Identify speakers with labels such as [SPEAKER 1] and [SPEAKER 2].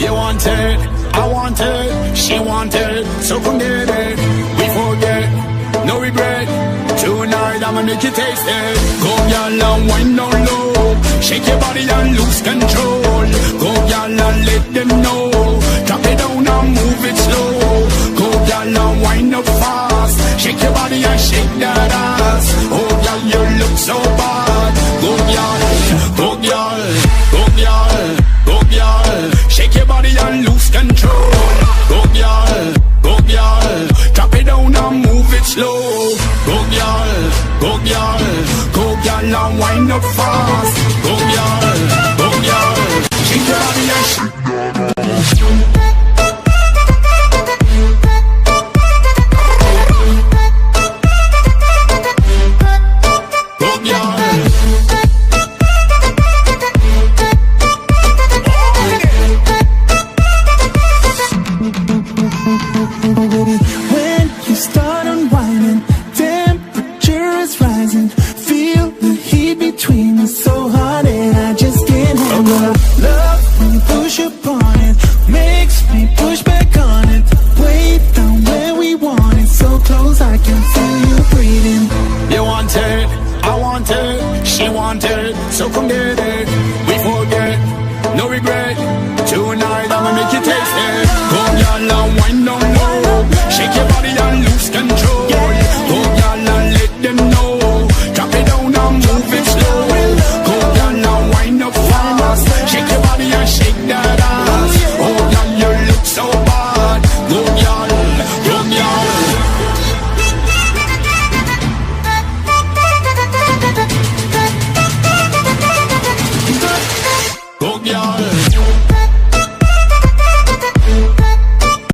[SPEAKER 1] You want it, I want it, she want it, so come get it. We forget, no regret. Tonight I'ma make you taste it. Go y'all and wind down low, shake your body and lose control. Go y'all and let them know, drop it down and move it slow. Go y'all and wind up fast, shake your body and shake that ass. Oh y'all, you look so bad. Go y'all, go y'all, go y'all, go y'all, shake your body and lose control. Go y'all, go y'all, drop it down and move it slow. Go y'all, go y'all, go y'all and wind up fast. Go y'all, shake your body and shake that ass. So come there.